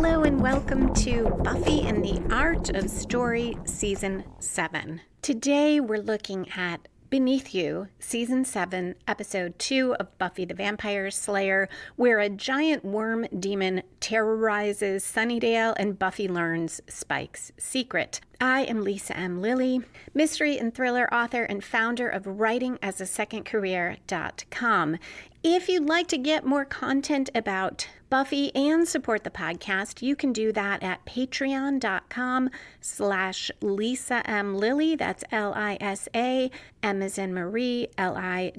Hello and welcome to Buffy and the Art of Story Season 7. Today we're looking at Beneath You, Season 7, Episode 2 of Buffy the Vampire Slayer, where a giant worm demon terrorizes Sunnydale and Buffy learns Spike's secret. I am Lisa M. Lilly, mystery and thriller author and founder of writingasasecondcareer.com. If you'd like to get more content about Buffy and support the podcast, you can do that at patreon.com/Lisa M. Lilly. That's Lisa, M as in Marie, Lilly,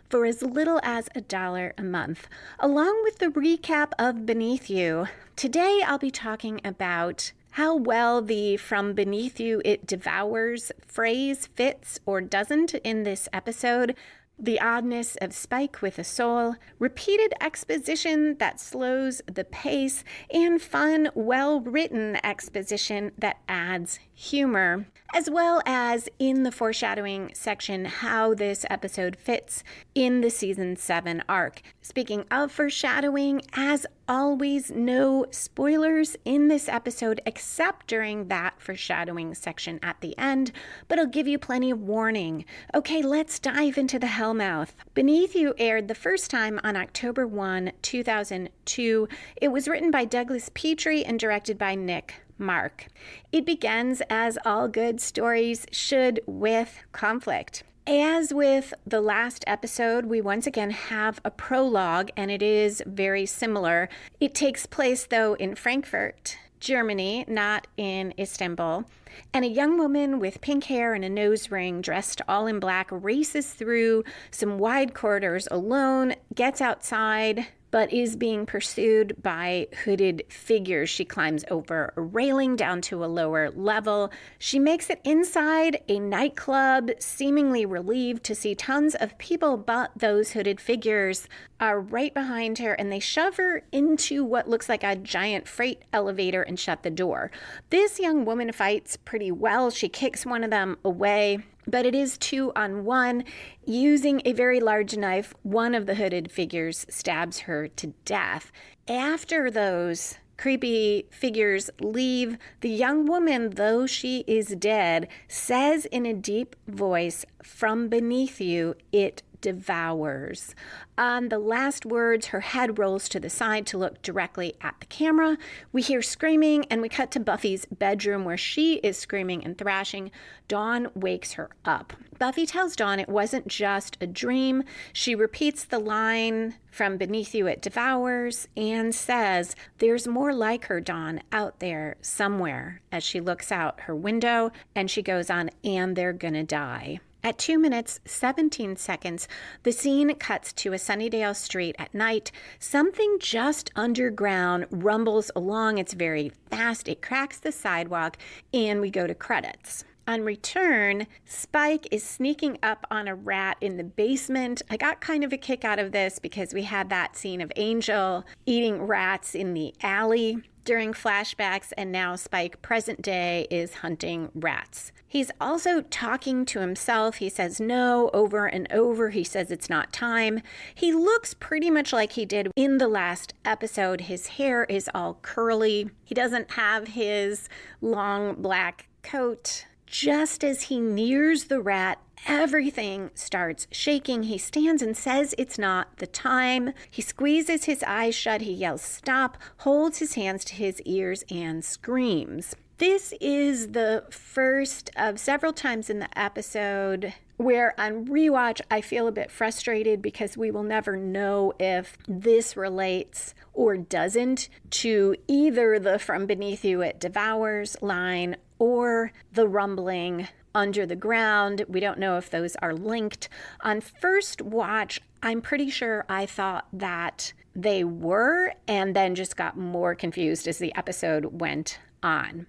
for as little as $1 a month. Along with the recap of Beneath You, today I'll be talking about how well the "from beneath you it devours" phrase fits or doesn't in this episode, the oddness of Spike with a soul, repeated exposition that slows the pace, and fun, well-written exposition that adds humor, as well as in the foreshadowing section how this episode fits in the Season 7 arc. Speaking of foreshadowing, as always, no spoilers in this episode except during that foreshadowing section at the end, but I'll give you plenty of warning. Okay, let's dive into the Hellmouth. Beneath You aired the first time on October 1, 2002. It was written by Douglas Petrie and directed by Nick Mark. It begins, as all good stories should, with conflict. As with the last episode, we once again have a prologue, and it is very similar. It takes place, though, in Frankfurt, Germany, not in Istanbul. And a young woman with pink hair and a nose ring, dressed all in black, races through some wide corridors alone, gets outside, but is being pursued by hooded figures. She climbs over a railing down to a lower level. She makes it inside a nightclub, seemingly relieved to see tons of people, but those hooded figures are right behind her, and they shove her into what looks like a giant freight elevator and shut the door. This young woman fights pretty well. She kicks one of them away, but it is 2-on-1. Using a very large knife, one of the hooded figures stabs her to death. After those creepy figures leave, the young woman, though she is dead, says in a deep voice, "From beneath you, it devours." On the last words, her head rolls to the side to look directly at the camera. We hear screaming, and we cut to Buffy's bedroom where she is screaming and thrashing. Dawn wakes her up. Buffy tells Dawn it wasn't just a dream. She repeats the line, "From beneath you it devours," and says, "There's more like her, Dawn, out there somewhere," as she looks out her window, and she goes on, "and they're gonna die." At 2 minutes, 17 seconds, the scene cuts to a Sunnydale street at night. Something just underground rumbles along. It's very fast. It cracks the sidewalk, and we go to credits. On return, Spike is sneaking up on a rat in the basement. I got kind of a kick out of this because we had that scene of Angel eating rats in the alley during flashbacks, and now Spike, present day, is hunting rats. He's also talking to himself. He says no over and over. He says it's not time. He looks pretty much like he did in the last episode. His hair is all curly. He doesn't have his long black coat. Just as he nears the rat, everything starts shaking. He stands and says it's not the time. He squeezes his eyes shut. He yells stop, holds his hands to his ears, and screams. This is the first of several times in the episode where on rewatch I feel a bit frustrated because we will never know if this relates or doesn't to either the "from beneath you it devours" line or the rumbling under the ground. We don't know if those are linked. On first watch, I'm pretty sure I thought that they were, and then just got more confused as the episode went on.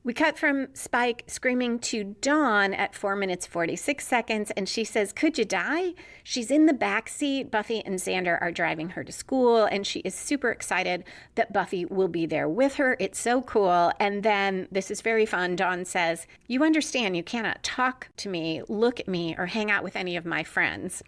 We cut from Spike screaming to Dawn at 4 minutes 46 seconds, and she says, "Could you die?" She's in the back seat. Buffy and Xander are driving her to school, and she is super excited that Buffy will be there with her. It's so cool. And then, this is very fun, Dawn says, "You understand you cannot talk to me, look at me, or hang out with any of my friends."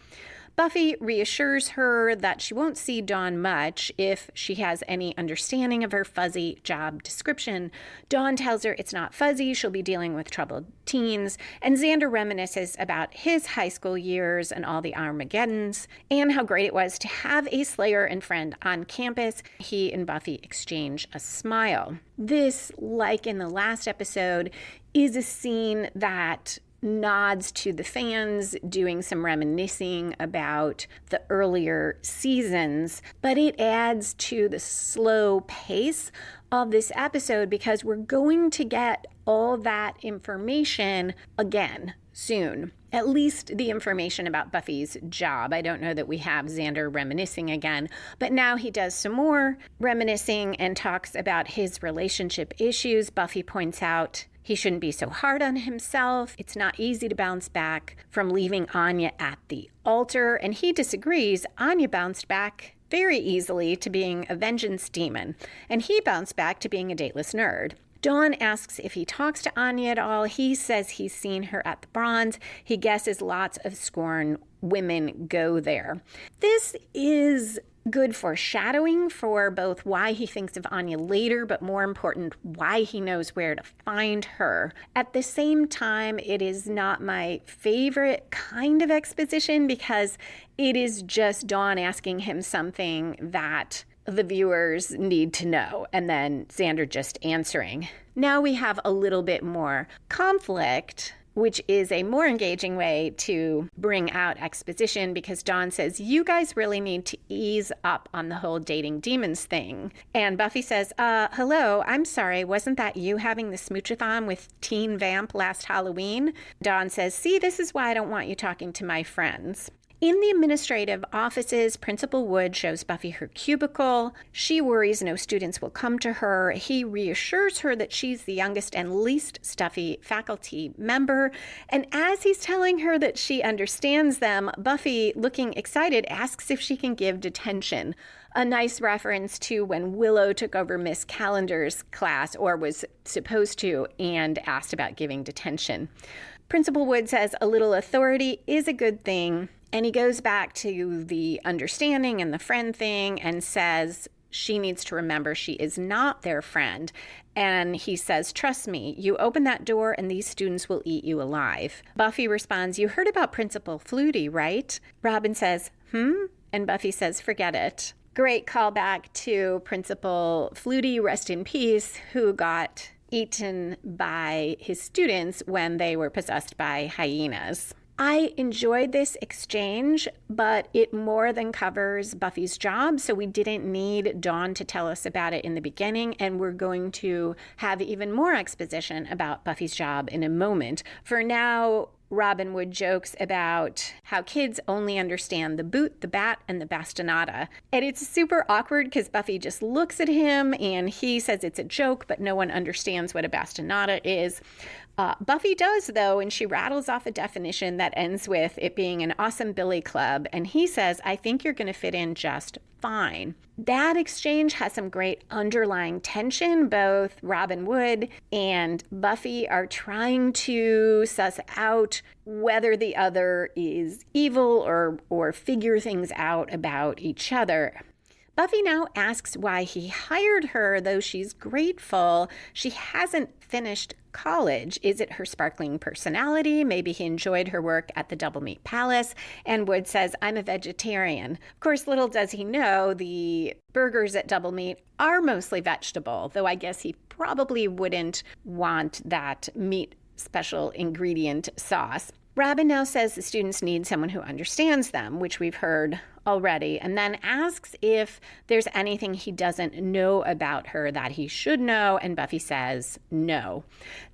Buffy reassures her that she won't see Dawn much if she has any understanding of her fuzzy job description. Dawn tells her it's not fuzzy, she'll be dealing with troubled teens, and Xander reminisces about his high school years and all the Armageddons, and how great it was to have a Slayer and friend on campus. He and Buffy exchange a smile. This, like in the last episode, is a scene that nods to the fans doing some reminiscing about the earlier seasons, but it adds to the slow pace of this episode because we're going to get all that information again soon. At least the information about Buffy's job. I don't know that we have Xander reminiscing again, but now he does some more reminiscing and talks about his relationship issues. Buffy points out he shouldn't be so hard on himself. It's not easy to bounce back from leaving Anya at the altar, and he disagrees. Anya bounced back very easily to being a vengeance demon, and he bounced back to being a dateless nerd. Dawn asks if he talks to Anya at all. He says he's seen her at the Bronze. He guesses lots of Scorn women go there. This is good foreshadowing for both why he thinks of Anya later, but more important, why he knows where to find her. At the same time, it is not my favorite kind of exposition because it is just Dawn asking him something that the viewers need to know, and then Xander just answering. Now we have a little bit more conflict, which is a more engaging way to bring out exposition because Dawn says, you guys really need to ease up on the whole dating demons thing. And Buffy says, hello, I'm sorry, wasn't that you having the smoochathon with Teen Vamp last Halloween? Dawn says, see, this is why I don't want you talking to my friends. In the administrative offices, Principal Wood shows Buffy her cubicle. She worries no students will come to her. He reassures her that she's the youngest and least stuffy faculty member. And as he's telling her that she understands them, Buffy, looking excited, asks if she can give detention. A nice reference to when Willow took over Miss Calendar's class, or was supposed to, and asked about giving detention. Principal Wood says a little authority is a good thing. And he goes back to the understanding and the friend thing and says she needs to remember she is not their friend. And he says, trust me, you open that door and these students will eat you alive. Buffy responds, you heard about Principal Flutie, right? Robin says, And Buffy says, forget it. Great callback to Principal Flutie, rest in peace, who got eaten by his students when they were possessed by hyenas. I enjoyed this exchange, but it more than covers Buffy's job, so we didn't need Dawn to tell us about it in the beginning, and we're going to have even more exposition about Buffy's job in a moment. For now, Robin Wood jokes about how kids only understand the boot, the bat, and the bastonada. And it's super awkward because Buffy just looks at him and he says it's a joke, but no one understands what a bastonada is. Buffy does, though, and she rattles off a definition that ends with it being an awesome billy club. And he says, I think you're going to fit in just fine. That exchange has some great underlying tension. Both Robin Wood and Buffy are trying to suss out whether the other is evil or figure things out about each other. Buffy now asks why he hired her, though she's grateful. She hasn't finished college. Is it her sparkling personality? Maybe he enjoyed her work at the Double Meat Palace. And Wood says, I'm a vegetarian. Of course, little does he know, the burgers at Double Meat are mostly vegetable, though I guess he probably wouldn't want that meat special ingredient sauce. Robin now says the students need someone who understands them, which we've heard already, and then asks if there's anything he doesn't know about her that he should know, and Buffy says no.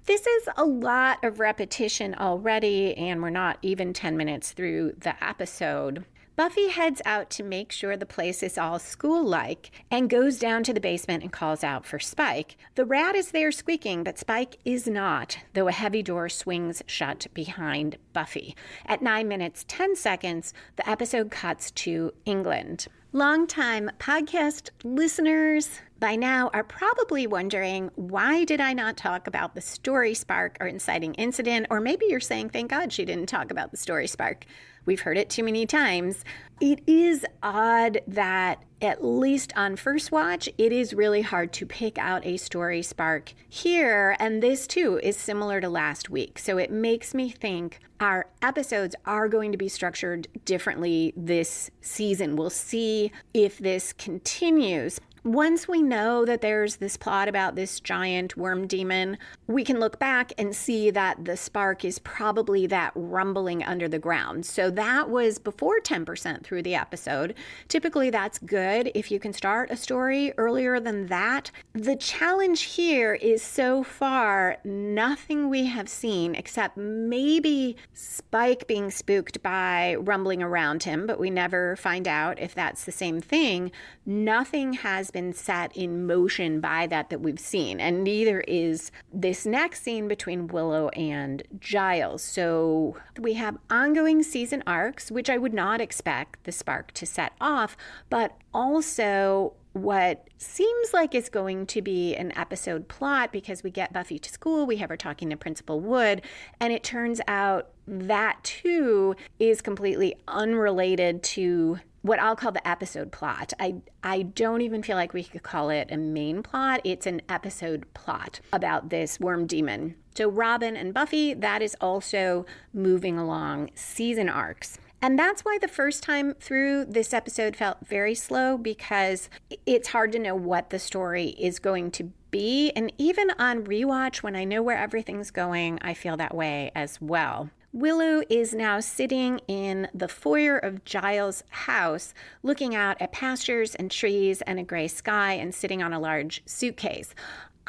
This is a lot of repetition already, and we're not even 10 minutes through the episode. Buffy heads out to make sure the place is all school-like and goes down to the basement and calls out for Spike. The rat is there squeaking, but Spike is not, though a heavy door swings shut behind Buffy. At 9 minutes, 10 seconds, the episode cuts to England. Longtime podcast listeners by now are probably wondering, why did I not talk about the story spark or inciting incident? Or maybe you're saying, thank God she didn't talk about the story spark. We've heard it too many times. It is odd that, at least on first watch, it is really hard to pick out a story spark here. And this, too, is similar to last week. So it makes me think our episodes are going to be structured differently this season. We'll see if this continues. Once we know that there's this plot about this giant worm demon, we can look back and see that the spark is probably that rumbling under the ground. So that was before 10% through the episode. Typically, that's good if you can start a story earlier than that. The challenge here is so far nothing we have seen except maybe Spike being spooked by rumbling around him, but we never find out if that's the same thing. Nothing has been set in motion by that we've seen, and neither is this next scene between Willow and Giles. So we have ongoing season arcs, which I would not expect the spark to set off, but also what seems like is going to be an episode plot, because we get Buffy to school, we have her talking to Principal Wood, and it turns out that too is completely unrelated to what I'll call the episode plot. I don't even feel like we could call it a main plot. It's an episode plot about this worm demon. So Robin and Buffy, that is also moving along season arcs. And that's why the first time through this episode felt very slow, because it's hard to know what the story is going to be. And even on rewatch, when I know where everything's going, I feel that way as well. Willow is now sitting in the foyer of Giles' house, looking out at pastures and trees and a gray sky and sitting on a large suitcase.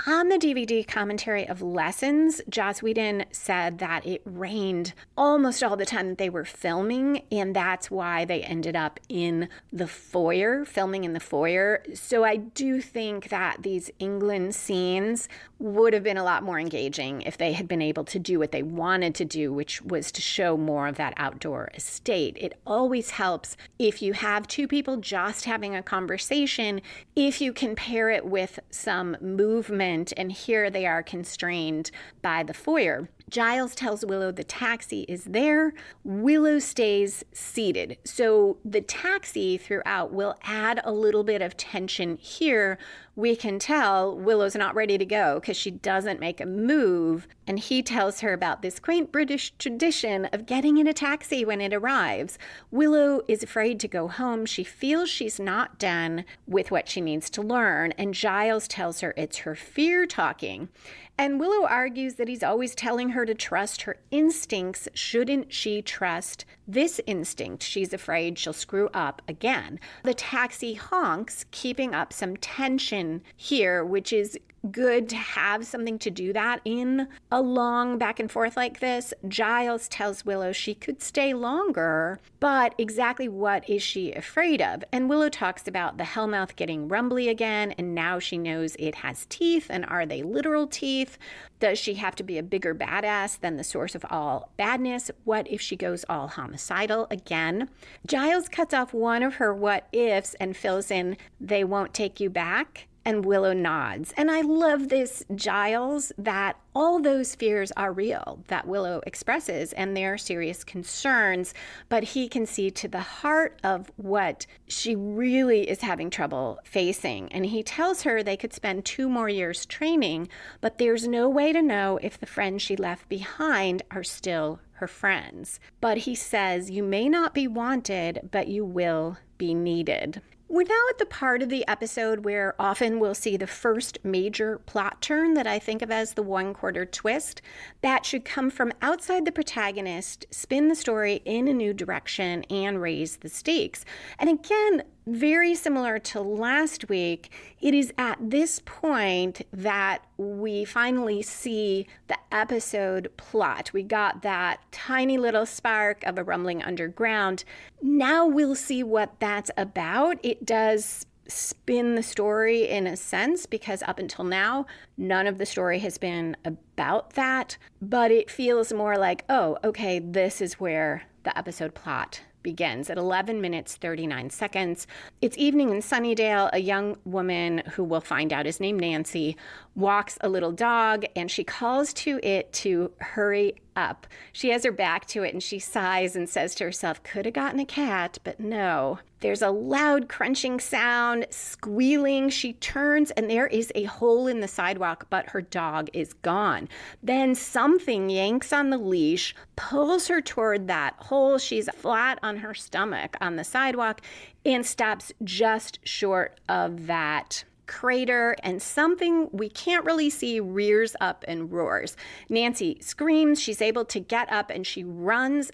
On the DVD commentary of Lessons, Joss Whedon said that it rained almost all the time that they were filming, and that's why they ended up in the foyer, filming in the foyer. So I do think that these England scenes would have been a lot more engaging if they had been able to do what they wanted to do, which was to show more of that outdoor estate. It always helps if you have two people just having a conversation, if you can pair it with some movement, and here they are constrained by the foyer. Giles tells Willow the taxi is there. Willow stays seated. So the taxi throughout will add a little bit of tension here. We can tell Willow's not ready to go because she doesn't make a move. And he tells her about this quaint British tradition of getting in a taxi when it arrives. Willow is afraid to go home. She feels she's not done with what she needs to learn. And Giles tells her it's her fear talking. And Willow argues that he's always telling her to trust her instincts. Shouldn't she trust this instinct? She's afraid she'll screw up again. The taxi honks, keeping up some tension here, which is good to have something to do that in a long back and forth like this. Giles tells Willow she could stay longer, but exactly what is she afraid of? And Willow talks about the Hellmouth getting rumbly again, and now she knows it has teeth, and are they literal teeth? Does she have to be a bigger badass than the source of all badness? What if she goes all homicidal again? Giles cuts off one of her what ifs and fills in, they won't take you back. And Willow nods. And I love this, Giles, that all those fears are real that Willow expresses, and they're serious concerns, but he can see to the heart of what she really is having trouble facing. And he tells her they could spend 2 more years training, but there's no way to know if the friends she left behind are still her friends. But he says, you may not be wanted, but you will be needed. We're now at the part of the episode where often we'll see the first major plot turn that I think of as the 1/4 twist. That should come from outside the protagonist, spin the story in a new direction, and raise the stakes. And again, very similar to last week, it is at this point that we finally see the episode plot. We got that tiny little spark of a rumbling underground. Now we'll see what that's about. It does spin the story in a sense, because up until now, none of the story has been about that. But it feels more like, oh, okay, this is where the episode plot begins at 11 minutes, 39 seconds. It's evening in Sunnydale. A young woman, who we'll find out is named Nancy, walks a little dog, and she calls to it to hurry up. She has her back to it and she sighs and says to herself, could have gotten a cat, but no. There's a loud crunching sound, squealing. She turns and there is a hole in the sidewalk, but her dog is gone. Then something yanks on the leash, pulls her toward that hole. She's flat on her stomach on the sidewalk and stops just short of that crater, and something we can't really see rears up and roars. Nancy screams. She's able to get up and she runs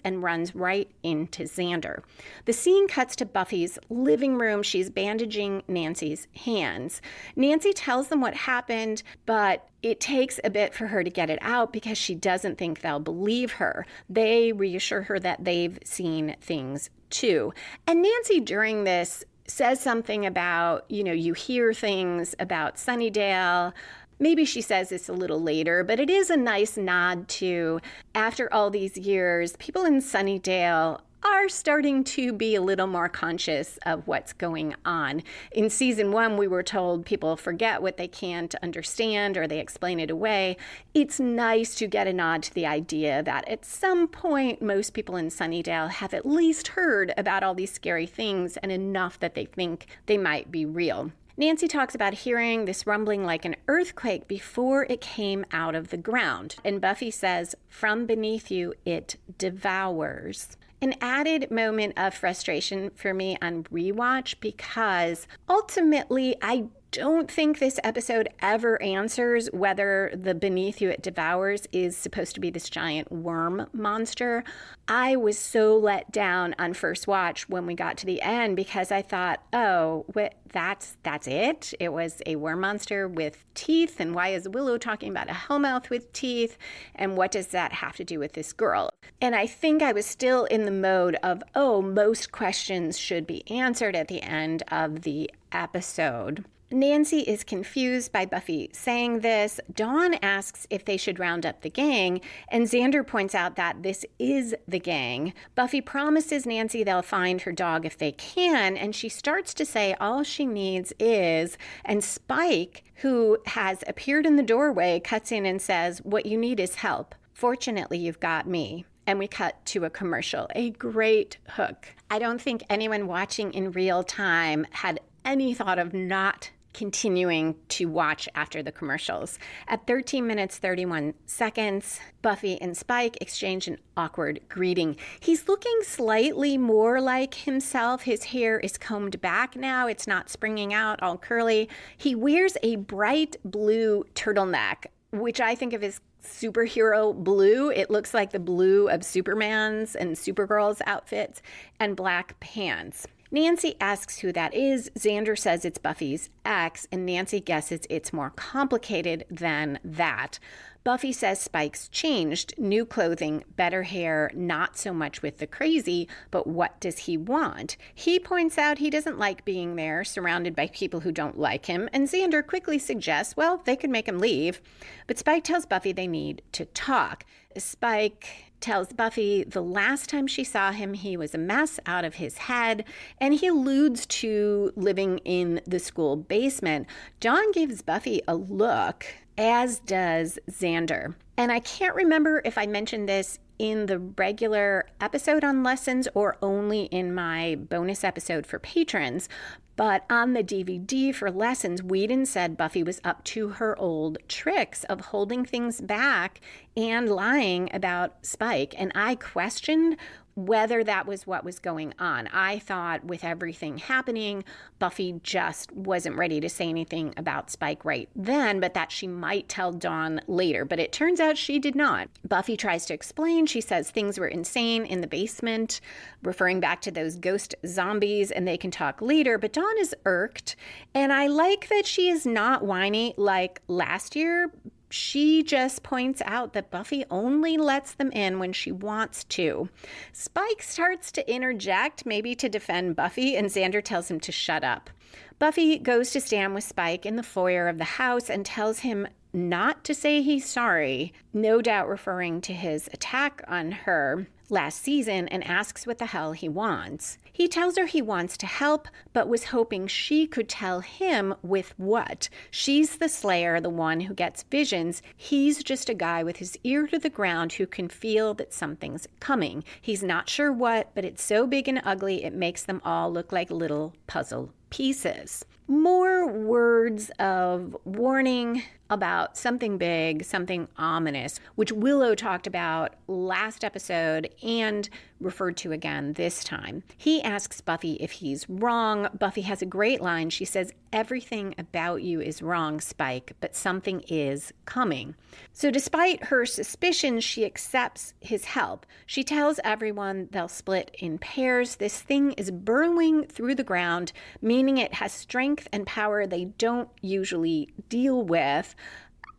right into Xander. The scene cuts to Buffy's living room. She's bandaging Nancy's hands. Nancy tells them what happened, but it takes a bit for her to get it out because she doesn't think they'll believe her. They reassure her that they've seen things too. And Nancy during this says something about, you hear things about Sunnydale. Maybe she says this a little later, but it is a nice nod to, after all these years, people in Sunnydale are starting to be a little more conscious of what's going on. In season 1, we were told people forget what they can't understand or they explain it away. It's nice to get a nod to the idea that at some point, most people in Sunnydale have at least heard about all these scary things and enough that they think they might be real. Nancy talks about hearing this rumbling like an earthquake before it came out of the ground. And Buffy says, from beneath you, it devours. An added moment of frustration for me on rewatch because ultimately I don't think this episode ever answers whether the beneath you it devours is supposed to be this giant worm monster. I was so let down on first watch when we got to the end because I thought, oh, that's it? It was a worm monster with teeth, and why is Willow talking about a hellmouth with teeth, and what does that have to do with this girl? And I think I was still in the mode of, most questions should be answered at the end of the episode. Nancy is confused by Buffy saying this. Dawn asks if they should round up the gang, and Xander points out that this is the gang. Buffy promises Nancy they'll find her dog if they can, and she starts to say all she needs is, and Spike, who has appeared in the doorway, cuts in and says, what you need is help. Fortunately, you've got me. And we cut to a commercial, a great hook. I don't think anyone watching in real time had any thought of not continuing to watch after the commercials. At 13 minutes, 31 seconds, Buffy and Spike exchange an awkward greeting. He's looking slightly more like himself. His hair is combed back now. It's not springing out all curly. He wears a bright blue turtleneck, which I think of as superhero blue. It looks like the blue of Superman's and Supergirl's outfits, and black pants. Nancy asks who that is. Xander says it's Buffy's ex, and Nancy guesses it's more complicated than that. Buffy says Spike's changed, new clothing, better hair, not so much with the crazy, but what does he want? He points out he doesn't like being there, surrounded by people who don't like him, and Xander quickly suggests, well, they could make him leave. But Spike tells Buffy they need to talk. Spike tells Buffy the last time she saw him, he was a mess out of his head, and he alludes to living in the school basement. Dawn gives Buffy a look, as does Xander. And I can't remember if I mentioned this in the regular episode on lessons or only in my bonus episode for patrons, but on the DVD for lessons, Whedon said Buffy was up to her old tricks of holding things back and lying about Spike. And I questioned whether that was what was going on. I thought with everything happening, Buffy just wasn't ready to say anything about Spike right then, but that she might tell Dawn later. But it turns out she did not. Buffy tries to explain. She says things were insane in the basement, referring back to those ghost zombies, and they can talk later. But Dawn is irked, and I like that she is not whiny like last year. She just points out that Buffy only lets them in when she wants to. Spike starts to interject, maybe to defend Buffy, and Xander tells him to shut up. Buffy goes to stand with Spike in the foyer of the house and tells him not to say he's sorry, no doubt referring to his attack on her last season, and asks what the hell he wants. He tells her he wants to help, but was hoping she could tell him with what. She's the slayer, the one who gets visions. He's just a guy with his ear to the ground who can feel that something's coming. He's not sure what, but it's so big and ugly it makes them all look like little puzzle pieces. More words of warning about something big, something ominous, which Willow talked about last episode and referred to again this time. He asks Buffy if he's wrong. Buffy has a great line. She says, "Everything about you is wrong, Spike, but something is coming." So despite her suspicions, she accepts his help. She tells everyone they'll split in pairs. This thing is burrowing through the ground, meaning it has strength and power they don't usually deal with.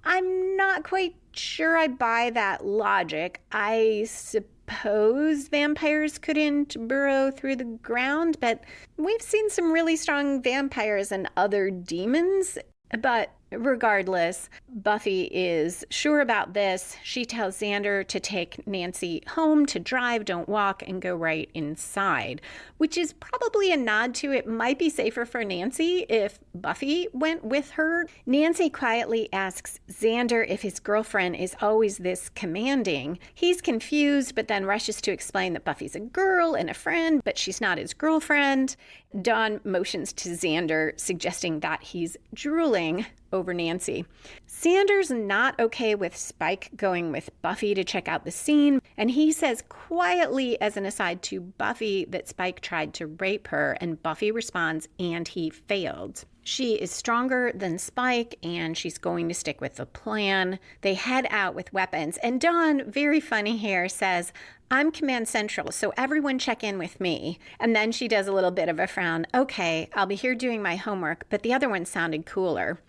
I'm not quite sure I buy that logic. I suppose vampires couldn't burrow through the ground, but we've seen some really strong vampires and other demons. But regardless, Buffy is sure about this. She tells Xander to take Nancy home, to drive, don't walk, and go right inside, which is probably a nod to it might be safer for Nancy if Buffy went with her. Nancy quietly asks Xander if his girlfriend is always this commanding. He's confused, but then rushes to explain that Buffy's a girl and a friend, but she's not his girlfriend. Dawn motions to Xander, suggesting that he's drooling over Nancy. Xander's not okay with Spike going with Buffy to check out the scene, and he says quietly as an aside to Buffy that Spike tried to rape her, and Buffy responds, and he failed. She is stronger than Spike, and she's going to stick with the plan. They head out with weapons, and Dawn, very funny here, says, "I'm Command Central, so everyone check in with me." And then she does a little bit of a frown. "Okay, I'll be here doing my homework, but the other one sounded cooler."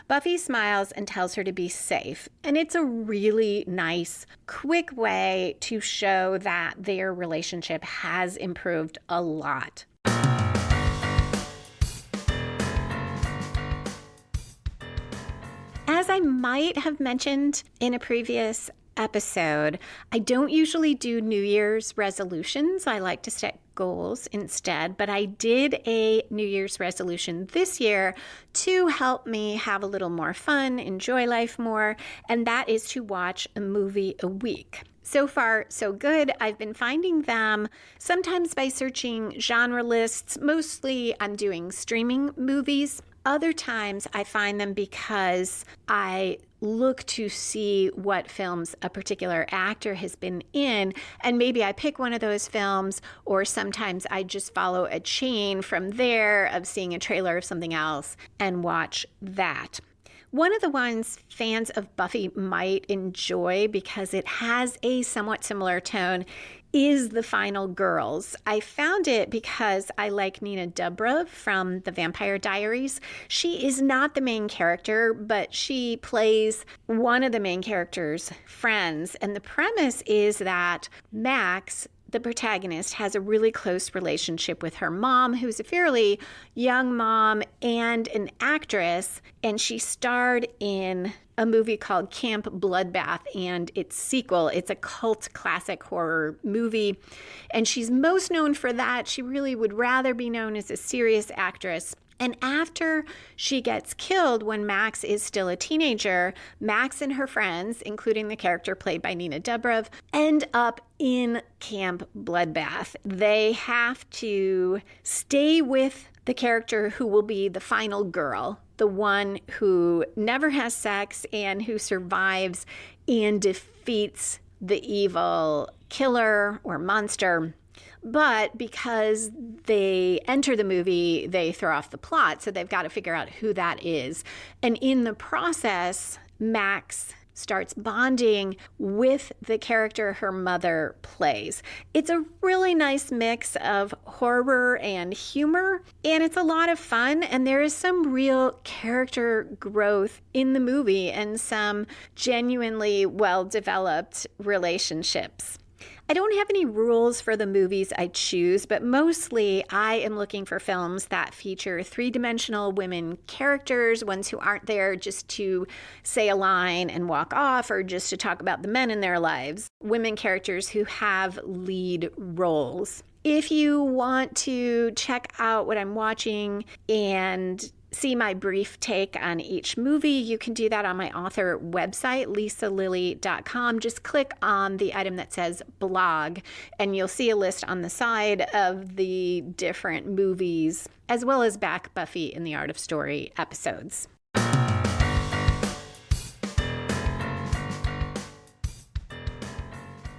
Buffy smiles and tells her to be safe. And it's a really nice, quick way to show that their relationship has improved a lot. As I might have mentioned in a previous episode, I don't usually do New Year's resolutions. I like to set goals instead, but I did a New Year's resolution this year to help me have a little more fun, enjoy life more, and that is to watch a movie a week. So far, so good. I've been finding them sometimes by searching genre lists. Mostly I'm doing streaming movies. Other times I find them because I look to see what films a particular actor has been in, and maybe I pick one of those films, or sometimes I just follow a chain from there of seeing a trailer of something else and watch that. One of the ones fans of Buffy might enjoy because it has a somewhat similar tone is The Final Girls. I found it because I like Nina Dobrev from The Vampire Diaries. She is not the main character, but she plays one of the main character's friends. And the premise is that Max, the protagonist, has a really close relationship with her mom, who's a fairly young mom and an actress, and she starred in a movie called Camp Bloodbath and its sequel. It's a cult classic horror movie, and she's most known for that. She really would rather be known as a serious actress. And after she gets killed when Max is still a teenager, Max and her friends, including the character played by Nina Dobrev, end up in Camp Bloodbath. They have to stay with the character who will be the final girl, the one who never has sex and who survives and defeats the evil killer or monster. But because they enter the movie, they throw off the plot, so they've got to figure out who that is. And in the process, Max starts bonding with the character her mother plays. It's a really nice mix of horror and humor, and it's a lot of fun, and there is some real character growth in the movie and some genuinely well-developed relationships. I don't have any rules for the movies I choose, but mostly I am looking for films that feature three-dimensional women characters, ones who aren't there just to say a line and walk off or just to talk about the men in their lives, women characters who have lead roles. If you want to check out what I'm watching and see my brief take on each movie, you can do that on my author website, lisalilly.com. Just click on the item that says blog, and you'll see a list on the side of the different movies, as well as back Buffy in the Art of Story episodes.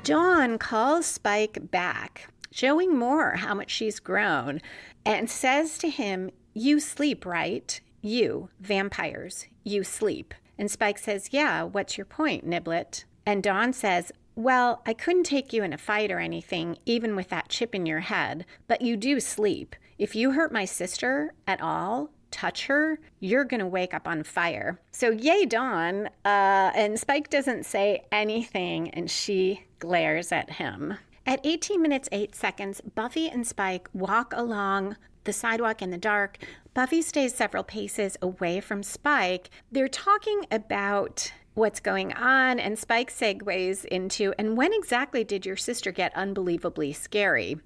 Dawn calls Spike back, showing more how much she's grown, and says to him, "You sleep, right? You, vampires, you sleep." And Spike says, "Yeah, what's your point, Niblet?" And Dawn says, "Well, I couldn't take you in a fight or anything, even with that chip in your head, but you do sleep. If you hurt my sister at all, touch her, you're going to wake up on fire." So yay, Dawn. And Spike doesn't say anything, and she glares at him. At 18 minutes, 8 seconds, Buffy and Spike walk along the sidewalk in the dark. Buffy stays several paces away from Spike. They're talking about what's going on, and Spike segues into, "And when exactly did your sister get unbelievably scary?"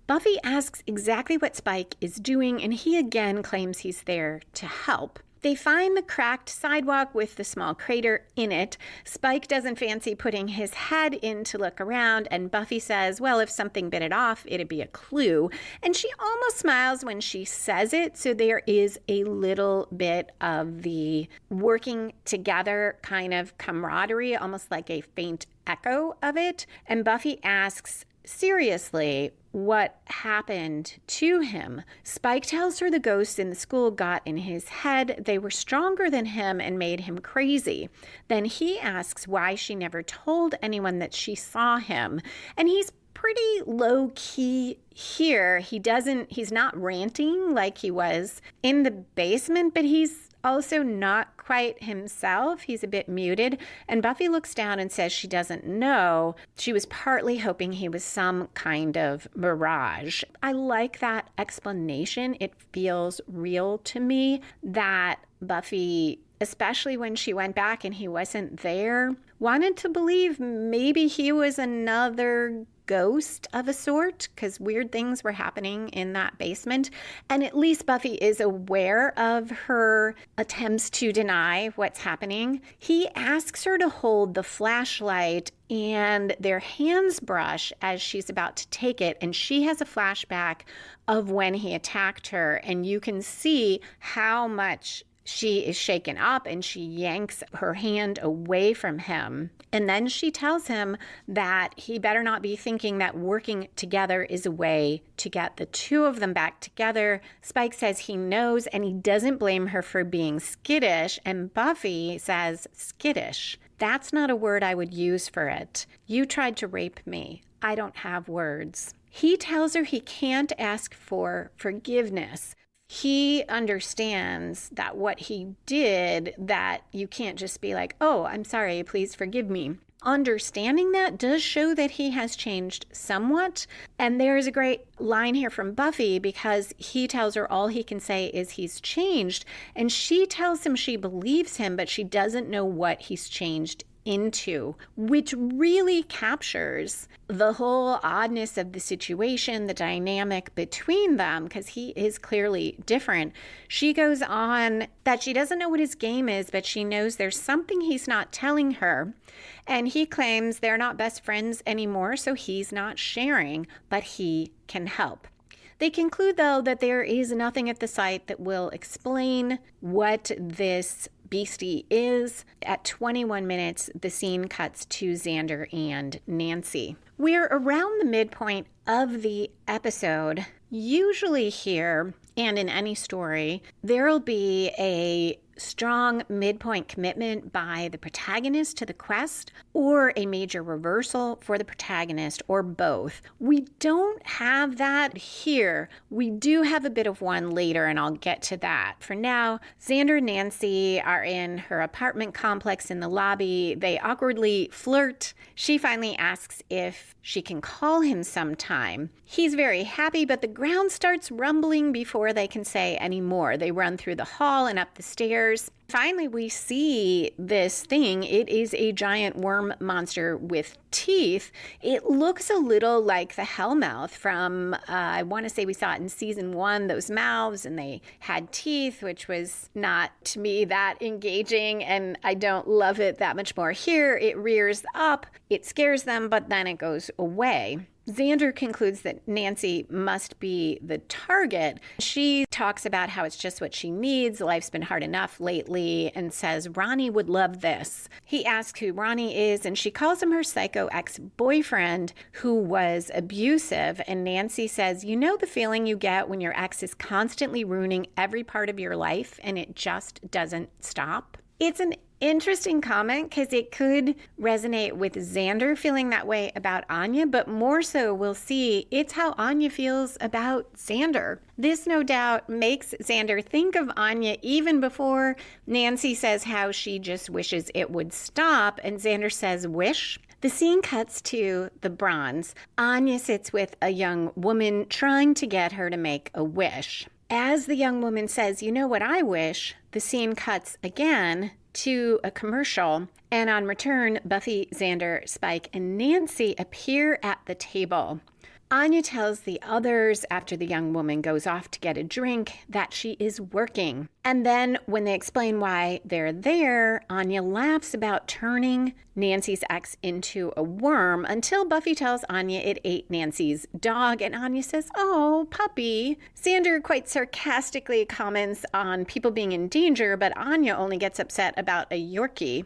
Buffy asks exactly what Spike is doing, and he again claims he's there to help. They find the cracked sidewalk with the small crater in it. Spike doesn't fancy putting his head in to look around, and Buffy says, well, if something bit it off, it'd be a clue. And she almost smiles when she says it, so there is a little bit of the working together kind of camaraderie, almost like a faint echo of it. And Buffy asks, seriously, what happened to him? Spike tells her the ghosts in the school got in his head. They were stronger than him and made him crazy. Then he asks why she never told anyone that she saw him. And he's pretty low key here. He's not ranting like he was in the basement, but he's also not quite himself. He's a bit muted. And Buffy looks down and says she doesn't know. She was partly hoping he was some kind of mirage. I like that explanation. It feels real to me that Buffy, especially when she went back and he wasn't there, wanted to believe maybe he was another ghost of a sort, because weird things were happening in that basement. And at least Buffy is aware of her attempts to deny what's happening. He asks her to hold the flashlight, and their hands brush as she's about to take it, and she has a flashback of when he attacked her, and you can see how much she is shaken up, and she yanks her hand away from him. And then she tells him that he better not be thinking that working together is a way to get the two of them back together. Spike says he knows, and he doesn't blame her for being skittish. And Buffy says, skittish? That's not a word I would use for it. You tried to rape me. I don't have words. He tells her he can't ask for forgiveness. He understands that what he did, that you can't just be like, oh, I'm sorry, please forgive me. Understanding that does show that he has changed somewhat. And there's a great line here from Buffy, because he tells her all he can say is he's changed. And she tells him she believes him, but she doesn't know what he's changed into, which really captures the whole oddness of the situation, the dynamic between them, because he is clearly different. She goes on that she doesn't know what his game is, but she knows there's something he's not telling her. And he claims they're not best friends anymore, so he's not sharing, but he can help. They conclude, though, that there is nothing at the site that will explain what this beastie is. At 21 minutes, the scene cuts to Xander and Nancy. We're around the midpoint of the episode. Usually here, and in any story, there'll be a strong midpoint commitment by the protagonist to the quest, or a major reversal for the protagonist, or both. We don't have that here. We do have a bit of one later, and I'll get to that. For now, Xander and Nancy are in her apartment complex in the lobby. They awkwardly flirt. She finally asks if she can call him sometime. He's very happy, but the ground starts rumbling before they can say any more. They run through the hall and up the stairs. Finally, we see this thing. It is a giant worm monster with teeth. It looks a little like the Hellmouth from, I want to say we saw it in season 1, those mouths, and they had teeth, which was not, to me, that engaging, and I don't love it that much more. Here, it rears up, it scares them, but then it goes away. Xander concludes that Nancy must be the target. She talks about how it's just what she needs. Life's been hard enough lately, and says Ronnie would love this. He asks who Ronnie is, and she calls him her psycho ex-boyfriend who was abusive. And Nancy says, you know the feeling you get when your ex is constantly ruining every part of your life and it just doesn't stop? It's an interesting comment because it could resonate with Xander feeling that way about Anya, but more so we'll see it's how Anya feels about Xander. This no doubt makes Xander think of Anya even before Nancy says how she just wishes it would stop, and Xander says wish. The scene cuts to the Bronze. Anya sits with a young woman trying to get her to make a wish. As the young woman says, you know what I wish, the scene cuts again to a commercial, and on return, Buffy, Xander, Spike, and Nancy appear at the table. Anya tells the others after the young woman goes off to get a drink that she is working. And then when they explain why they're there, Anya laughs about turning Nancy's ex into a worm until Buffy tells Anya it ate Nancy's dog, and Anya says, oh, puppy. Xander quite sarcastically comments on people being in danger, but Anya only gets upset about a Yorkie.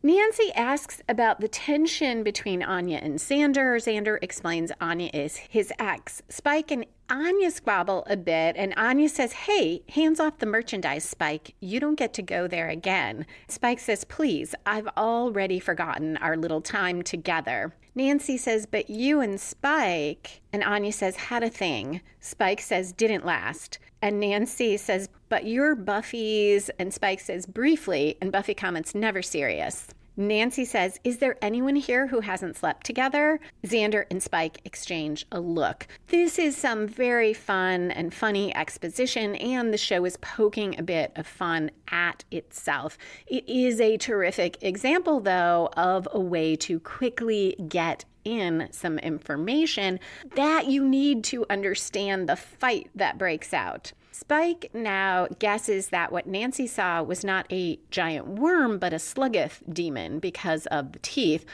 Nancy asks about the tension between Anya and Xander. Xander explains Anya is his ex. Spike and Anya squabble a bit, and Anya says, hey, hands off the merchandise, Spike. You don't get to go there again. Spike says, please, I've already forgotten our little time together. Nancy says, but you and Spike, and Anya says, had a thing. Spike says, didn't last. And Nancy says, but you're Buffy's, and Spike says, briefly, and Buffy comments, never serious. Nancy says, is there anyone here who hasn't slept together? Xander and Spike exchange a look. This is some very fun and funny exposition, and the show is poking a bit of fun at itself. It is a terrific example, though, of a way to quickly get in some information that you need to understand the fight that breaks out. Spike now guesses that what Nancy saw was not a giant worm, but a sluggeth demon because of the teeth.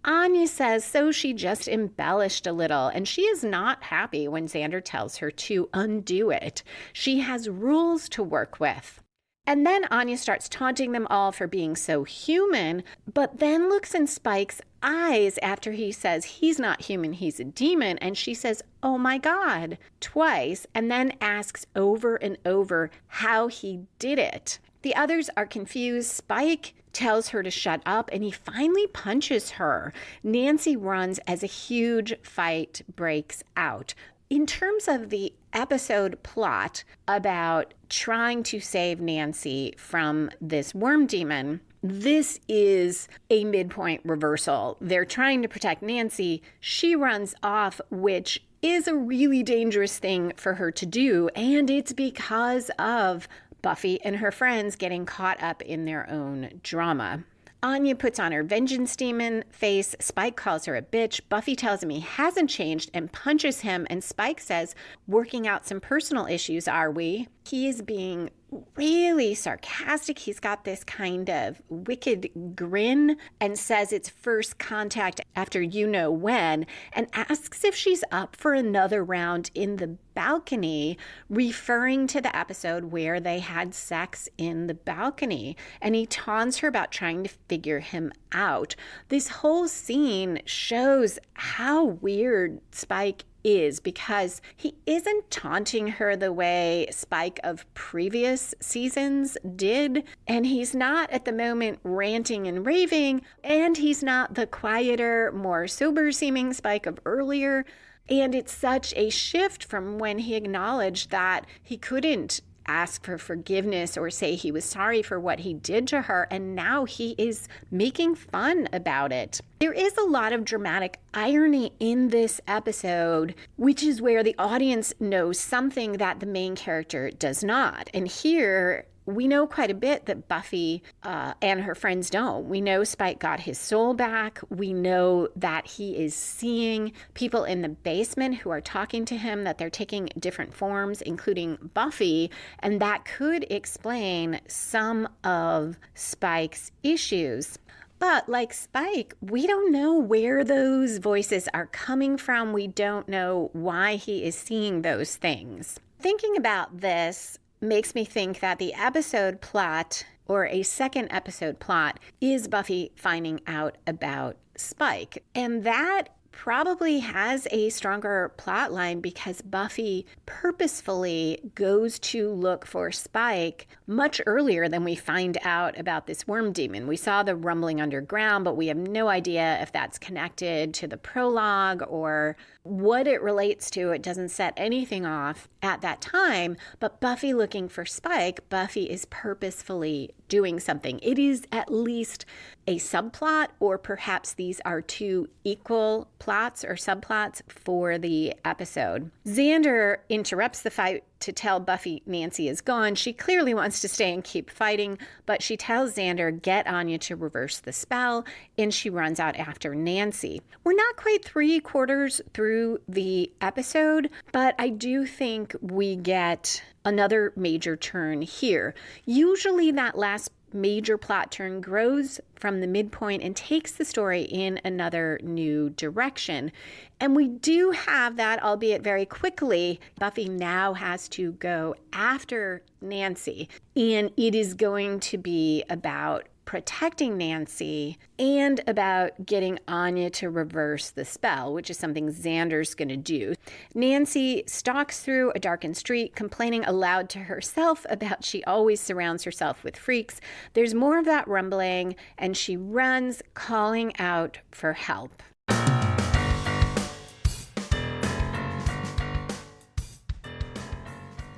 Anya says so she just embellished a little, and she is not happy when Xander tells her to undo it. She has rules to work with. And then Anya starts taunting them all for being so human, but then looks in Spike's eyes after he says he's not human, he's a demon, and she says, oh my God, twice, and then asks over and over how he did it. The others are confused. Spike tells her to shut up, and he finally punches her. Nancy runs as a huge fight breaks out. In terms of the episode plot about trying to save Nancy from this worm demon, this is a midpoint reversal. They're trying to protect Nancy. She runs off, which is a really dangerous thing for her to do, and it's because of Buffy and her friends getting caught up in their own drama. Anya puts on her vengeance demon face. Spike calls her a bitch. Buffy tells him he hasn't changed and punches him. And Spike says, working out some personal issues, are we? He is being really sarcastic. He's got this kind of wicked grin and says it's first contact after you know when, and asks if she's up for another round in the balcony, referring to the episode where they had sex in the balcony. And he taunts her about trying to figure him out. This whole scene shows how weird Spike is, because he isn't taunting her the way Spike of previous seasons did, and he's not at the moment ranting and raving, and he's not the quieter, more sober-seeming Spike of earlier. And it's such a shift from when he acknowledged that he couldn't ask for forgiveness or say he was sorry for what he did to her, and now he is making fun about it. There is a lot of dramatic irony in this episode, which is where the audience knows something that the main character does not. And here, we know quite a bit that Buffy and her friends don't. We know Spike got his soul back. We know that he is seeing people in the basement who are talking to him, that they're taking different forms, including Buffy, and that could explain some of Spike's issues. But like Spike, we don't know where those voices are coming from. We don't know why he is seeing those things. Thinking about this makes me think that the episode plot, or a second episode plot, is Buffy finding out about Spike. And that probably has a stronger plot line because Buffy purposefully goes to look for Spike much earlier than we find out about this worm demon. We saw the rumbling underground, but we have no idea if that's connected to the prologue or what it relates to. It doesn't set anything off at that time, but Buffy looking for Spike, Buffy is purposefully doing something. It is at least a subplot, or perhaps these are two equal plots or subplots for the episode. Xander interrupts the fight to tell Buffy Nancy is gone. She clearly wants to stay and keep fighting, but she tells Xander, get Anya to reverse the spell, and she runs out after Nancy. We're not quite 3/4 through the episode, but I do think we get another major turn here. Usually that last major plot turn grows from the midpoint and takes the story in another new direction. And we do have that, albeit very quickly. Buffy now has to go after Nancy, and it is going to be about protecting Nancy and about getting Anya to reverse the spell, which is something Xander's going to do. Nancy stalks through a darkened street, complaining aloud to herself about she always surrounds herself with freaks. There's more of that rumbling, and she runs, calling out for help.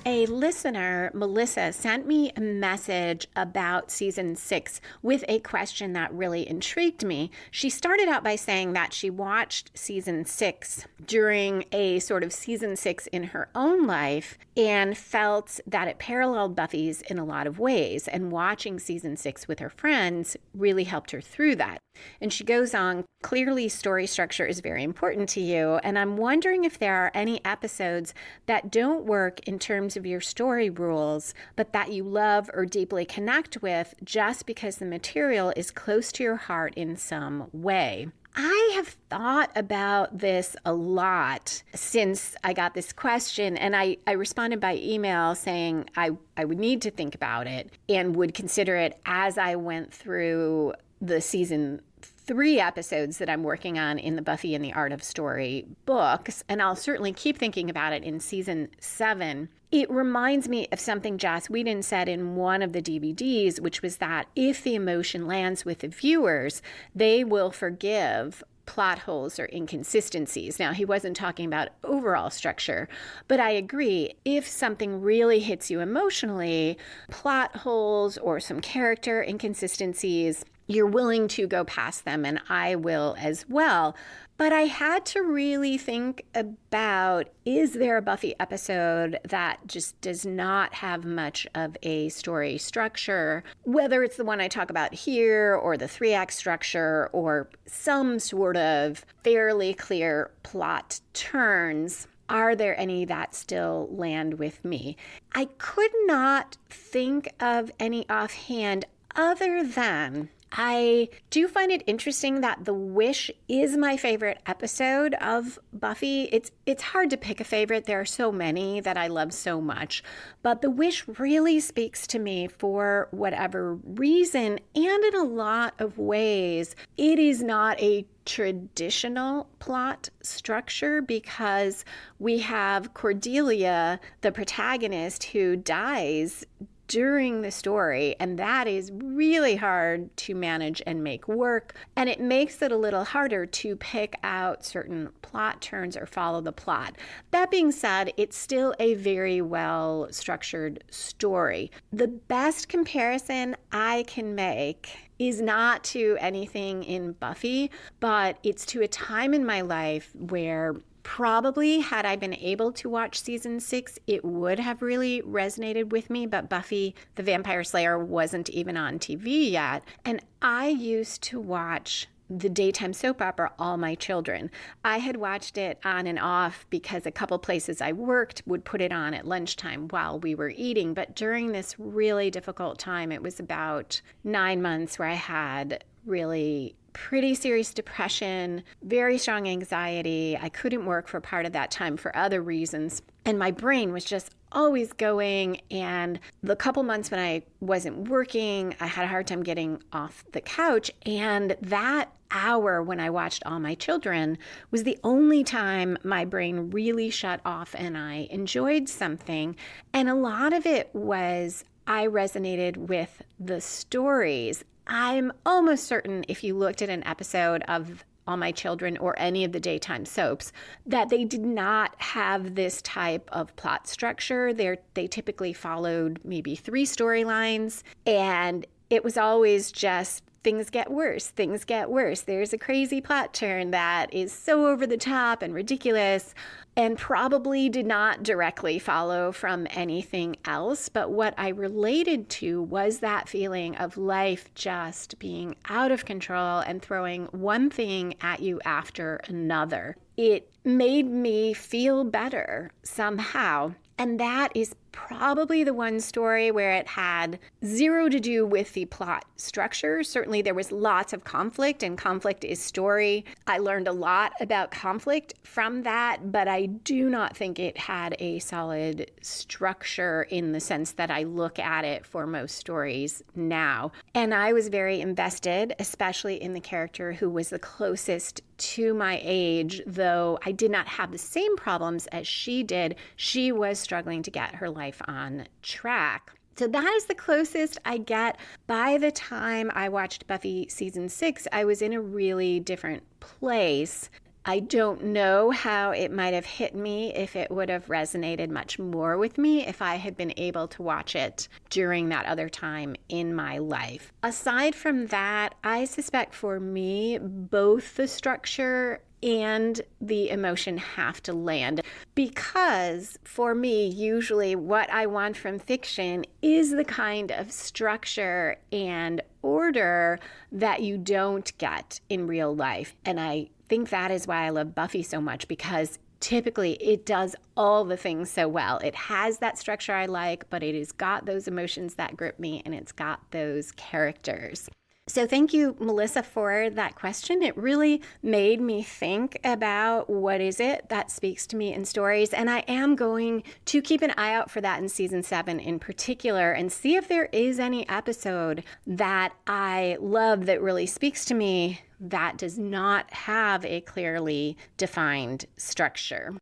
A listener, Melissa, sent me a message about season 6 with a question that really intrigued me. She started out by saying that she watched season 6 during a sort of season 6 in her own life and felt that it paralleled Buffy's in a lot of ways. And watching season 6 with her friends really helped her through that. And she goes on, clearly story structure is very important to you, and I'm wondering if there are any episodes that don't work in terms of your story rules, but that you love or deeply connect with just because the material is close to your heart in some way. I have thought about this a lot since I got this question, and I responded by email saying I would need to think about it and would consider it as I went through the season 3 episodes that I'm working on in the Buffy and the Art of Story books, and I'll certainly keep thinking about it in season 7. It reminds me of something Joss Whedon said in one of the DVDs, which was that if the emotion lands with the viewers, they will forgive plot holes or inconsistencies. Now, he wasn't talking about overall structure, but I agree. If something really hits you emotionally, plot holes or some character inconsistencies, you're willing to go past them, and I will as well. But I had to really think about, is there a Buffy episode that just does not have much of a story structure, whether it's the one I talk about here or the 3-act structure or some sort of fairly clear plot turns. Are there any that still land with me? I could not think of any offhand other than I do find it interesting that The Wish is my favorite episode of Buffy. It's hard to pick a favorite. There are so many that I love so much. But The Wish really speaks to me for whatever reason. And in a lot of ways, it is not a traditional plot structure because we have Cordelia, the protagonist, who dies during the story, and that is really hard to manage and make work, and it makes it a little harder to pick out certain plot turns or follow the plot. That being said, it's still a very well structured story. The best comparison I can make is not to anything in Buffy, but it's to a time in my life where Probably had I been able to watch season 6, it would have really resonated with me, but Buffy the Vampire Slayer wasn't even on TV yet. And I used to watch the daytime soap opera All My Children. I had watched it on and off because a couple places I worked would put it on at lunchtime while we were eating. But during this really difficult time, it was about 9 months where I had really pretty serious depression, very strong anxiety. I couldn't work for part of that time for other reasons. And my brain was just always going. And the couple months when I wasn't working, I had a hard time getting off the couch. And that hour when I watched All My Children was the only time my brain really shut off and I enjoyed something. And a lot of it was I resonated with the stories. I'm almost certain if you looked at an episode of All My Children or any of the daytime soaps, that they did not have this type of plot structure. They typically followed maybe 3 storylines, and it was always just things get worse, things get worse. There's a crazy plot turn that is so over the top and ridiculous and probably did not directly follow from anything else. But what I related to was that feeling of life just being out of control and throwing one thing at you after another. It made me feel better somehow. And that is probably the one story where it had zero to do with the plot structure. Certainly there was lots of conflict, and conflict is story. I learned a lot about conflict from that, but I do not think it had a solid structure in the sense that I look at it for most stories now. And I was very invested, especially in the character who was the closest to my age, though I did not have the same problems as she did. She was struggling to get her life on track. So that is the closest I get. By the time I watched Buffy season 6, I was in a really different place. I don't know how it might have hit me, if it would have resonated much more with me if I had been able to watch it during that other time in my life. Aside from that, I suspect for me, both the structure and the emotion have to land, because for me, usually what I want from fiction is the kind of structure and order that you don't get in real life. And I think that is why I love Buffy so much, because typically it does all the things so well. It has that structure I like, but it has got those emotions that grip me, and it's got those characters. So thank you, Melissa, for that question. It really made me think about what is it that speaks to me in stories. And I am going to keep an eye out for that in season 7 in particular, and see if there is any episode that I love that really speaks to me that does not have a clearly defined structure.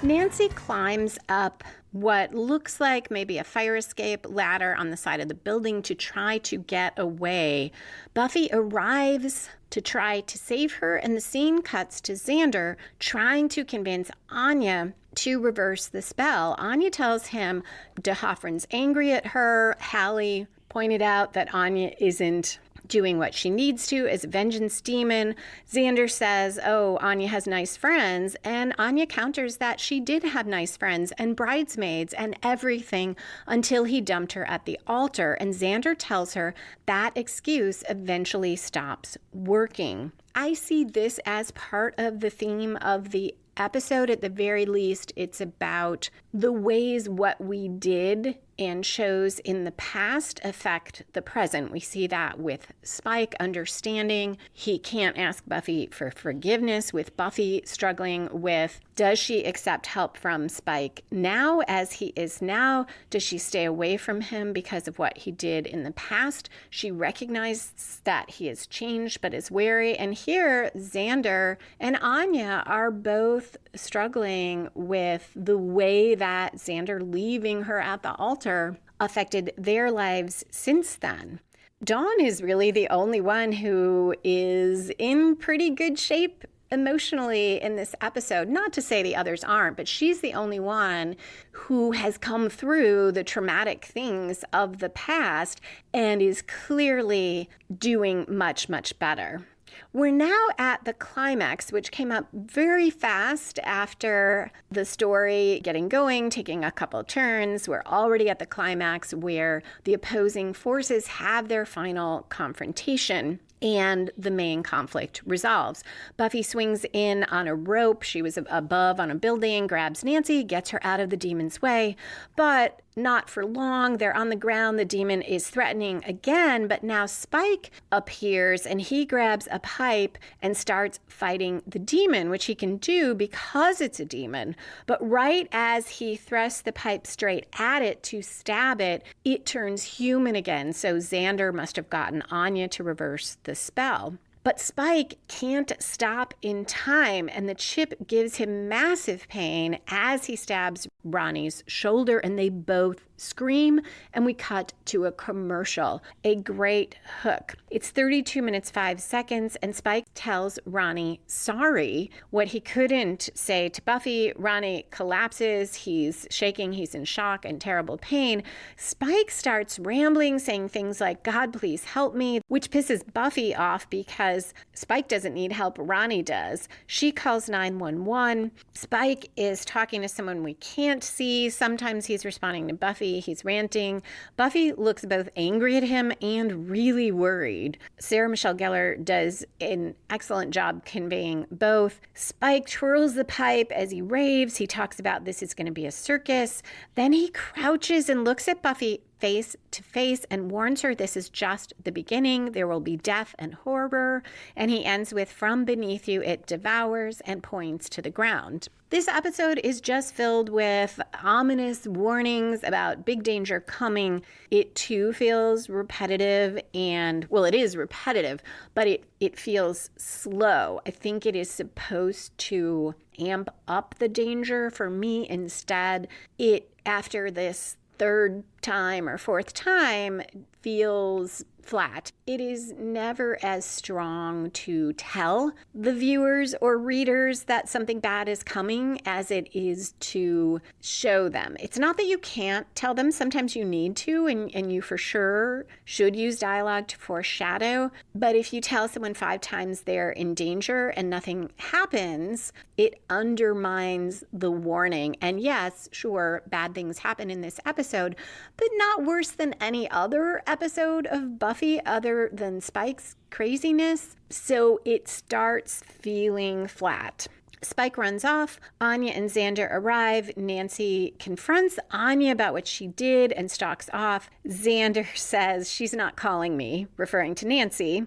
Nancy climbs up what looks like maybe a fire escape ladder on the side of the building to try to get away. Buffy arrives to try to save her, and the scene cuts to Xander trying to convince Anya to reverse the spell. Anya tells him DeHoffrin's angry at her. Hallie pointed out that Anya isn't doing what she needs to as a vengeance demon. Xander says, oh, Anya has nice friends, and Anya counters that she did have nice friends and bridesmaids and everything until he dumped her at the altar, and Xander tells her that excuse eventually stops working. I see this as part of the theme of the episode. At the very least, it's about the ways what we did and shows in the past affect the present. We see that with Spike understanding he can't ask Buffy for forgiveness, with Buffy struggling with, does she accept help from Spike now as he is now? Does she stay away from him because of what he did in the past? She recognizes that he has changed but is wary. And here, Xander and Anya are both struggling with the way that Xander leaving her at the altar affected their lives since then. Dawn is really the only one who is in pretty good shape emotionally in this episode. Not to say the others aren't, but she's the only one who has come through the traumatic things of the past and is clearly doing much, much better. We're now at the climax, which came up very fast after the story getting going, taking a couple turns. We're already at the climax where the opposing forces have their final confrontation and the main conflict resolves. Buffy swings in on a rope. She was above on a building, grabs Nancy, gets her out of the demon's way, but not for long. They're on the ground. The demon is threatening again, but now Spike appears and he grabs a pipe and starts fighting the demon, which he can do because it's a demon. But right as he thrusts the pipe straight at it to stab it, it turns human again. So Xander must have gotten Anya to reverse the spell. But Spike can't stop in time, and the chip gives him massive pain as he stabs Ronnie's shoulder, and they both scream, and we cut to a commercial. A great hook. It's 32 minutes, 5 seconds, and Spike tells Ronnie sorry, what he couldn't say to Buffy. Ronnie collapses. He's shaking. He's in shock and terrible pain. Spike starts rambling, saying things like, "God, please help me," which pisses Buffy off because Spike doesn't need help. Ronnie does. She calls 911. Spike is talking to someone we can't see. Sometimes he's responding to Buffy. He's ranting. Buffy looks both angry at him and really worried. Sarah Michelle Gellar does an excellent job conveying both. Spike twirls the pipe as he raves. He talks about this is going to be a circus. Then he crouches and looks at Buffy face to face and warns her this is just the beginning. There will be death and horror. And he ends with, "From beneath you, it devours," and points to the ground. This episode is just filled with ominous warnings about big danger coming. It too feels repetitive and, well, it is repetitive, but it feels slow. I think it is supposed to amp up the danger. For me, instead, it, after this third time or fourth time, feels flat. It is never as strong to tell the viewers or readers that something bad is coming as it is to show them. It's not that you can't tell them. Sometimes you need to, and you for sure should use dialogue to foreshadow. But if you tell someone 5 times they're in danger and nothing happens, it undermines the warning. And yes, sure, bad things happen in this episode, but not worse than any other episode of Buffy other than Spike's craziness. So it starts feeling flat. Spike runs off. Anya and Xander arrive. Nancy confronts Anya about what she did and stalks off. Xander says, "She's not calling me," referring to Nancy.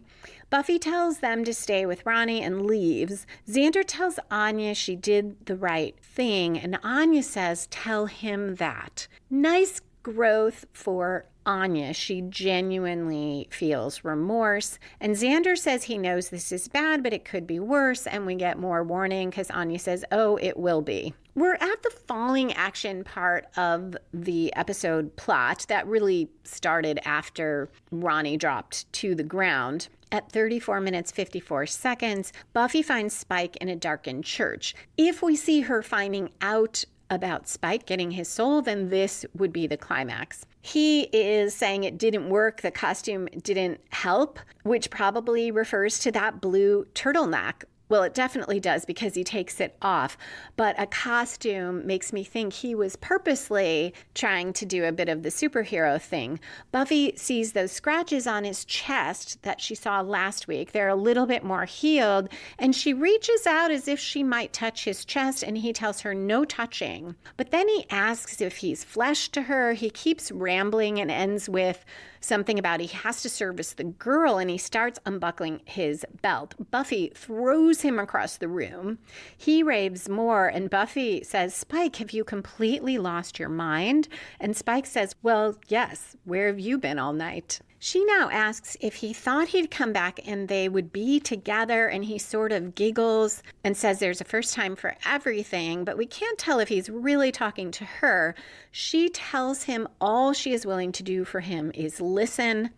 Buffy tells them to stay with Ronnie and leaves. Xander tells Anya she did the right thing, and Anya says, "Tell him that." Nice growth for Anya. She genuinely feels remorse. And Xander says he knows this is bad, but it could be worse. And we get more warning because Anya says, "Oh, it will be." We're at the falling action part of the episode plot that really started after Ronnie dropped to the ground. At 34 minutes, 54 seconds, Buffy finds Spike in a darkened church. If we see her finding out about Spike getting his soul, then this would be the climax. He is saying it didn't work, the costume didn't help, which probably refers to that blue turtleneck. Well, it definitely does because he takes it off, but a costume makes me think he was purposely trying to do a bit of the superhero thing. Buffy sees those scratches on his chest that she saw last week. They're a little bit more healed, and she reaches out as if she might touch his chest, and he tells her no touching. But then he asks if he's flesh to her. He keeps rambling and ends with something about he has to service the girl, and he starts unbuckling his belt. Buffy throws him across the room. He raves more, and Buffy says, "Spike, have you completely lost your mind?" And Spike says, "Well, yes, where have you been all night?" She now asks if he thought he'd come back and they would be together, and he sort of giggles and says there's a first time for everything, but we can't tell if he's really talking to her. She tells him all she is willing to do for him is listen.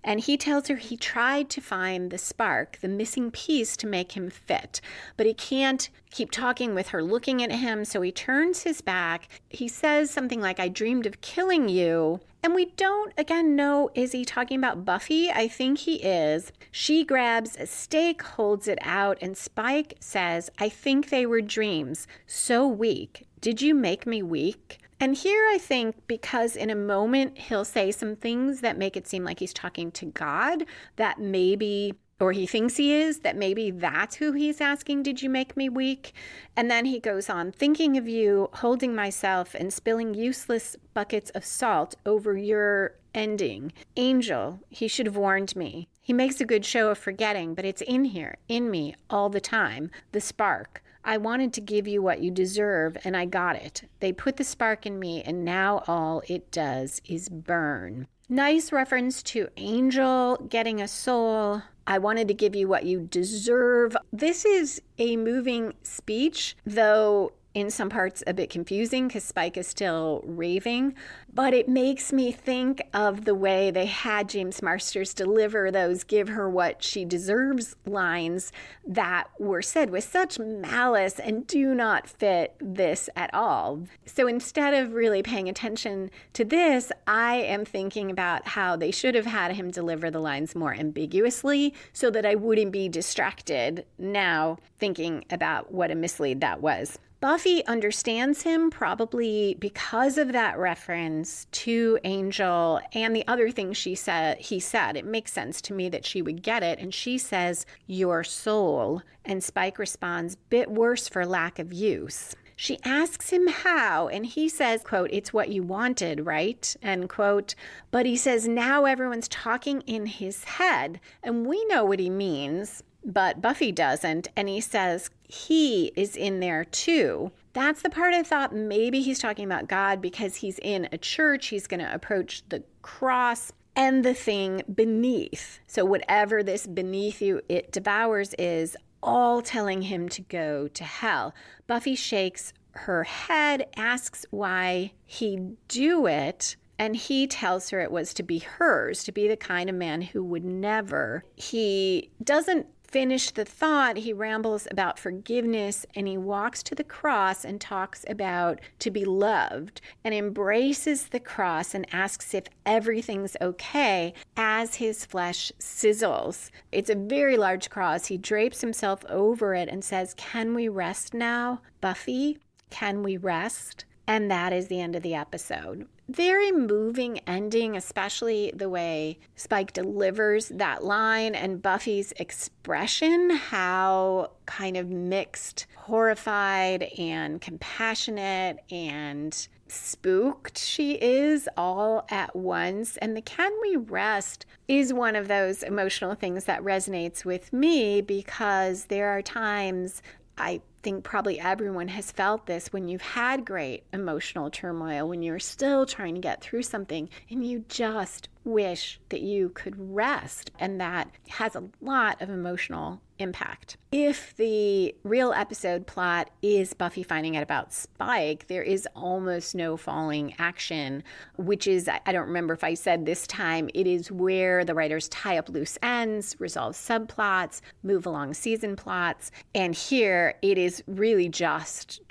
And he tells her he tried to find the spark, the missing piece to make him fit, but he can't keep talking with her looking at him, so he turns his back. He says something like, I dreamed of killing you. And we don't, again, know, is he talking about Buffy? I think he is. She grabs a steak, holds it out, and Spike says, I think they were dreams. So weak. Did you make me weak? And here I think, because in a moment he'll say some things that make it seem like he's talking to God, that maybe, or he thinks he is, that maybe that's who he's asking, did you make me weak? And then he goes on, thinking of you, holding myself and spilling useless buckets of salt over your ending. Angel, he should have warned me. He makes a good show of forgetting, but it's in here, in me, all the time. The spark. I wanted to give you what you deserve, and I got it. They put the spark in me, and now all it does is burn. Nice reference to Angel getting a soul. I wanted to give you what you deserve. This is a moving speech, though in some parts a bit confusing because Spike is still raving, but it makes me think of the way they had James Marsters deliver those give her what she deserves lines that were said with such malice and do not fit this at all. So instead of really paying attention to this, I am thinking about how they should have had him deliver the lines more ambiguously so that I wouldn't be distracted now thinking about what a mislead that was. Buffy understands him probably because of that reference to Angel and the other things he said. It makes sense to me that she would get it. And she says, your soul. And Spike responds, bit worse for lack of use. She asks him how, and he says, quote, it's what you wanted, right? End quote. But he says, now everyone's talking in his head. And we know what he means, but Buffy doesn't. And he says, he is in there too. That's the part I thought maybe he's talking about God because he's in a church. He's going to approach the cross and the thing beneath. So whatever this beneath you, it devours is, all telling him to go to hell. Buffy shakes her head, asks why he'd do it, and he tells her it was to be hers, to be the kind of man who would never. He doesn't finish the thought. He rambles about forgiveness, and he walks to the cross and talks about to be loved and embraces the cross and asks if everything's okay as his flesh sizzles. It's a very large cross. He drapes himself over it and says, can we rest now, Buffy? Can we rest? And that is the end of the episode. Very moving ending, especially the way Spike delivers that line and Buffy's expression, how kind of mixed, horrified and compassionate and spooked she is all at once. And the can we rest is one of those emotional things that resonates with me because there are times, I think probably everyone has felt this, when you've had great emotional turmoil, when you're still trying to get through something and you just wish that you could rest. And that has a lot of emotional impact. If the real episode plot is Buffy finding out about Spike, there is almost no falling action, which is, I don't remember if I said this time, it is where the writers tie up loose ends, resolve subplots, move along season plots. And here it is really just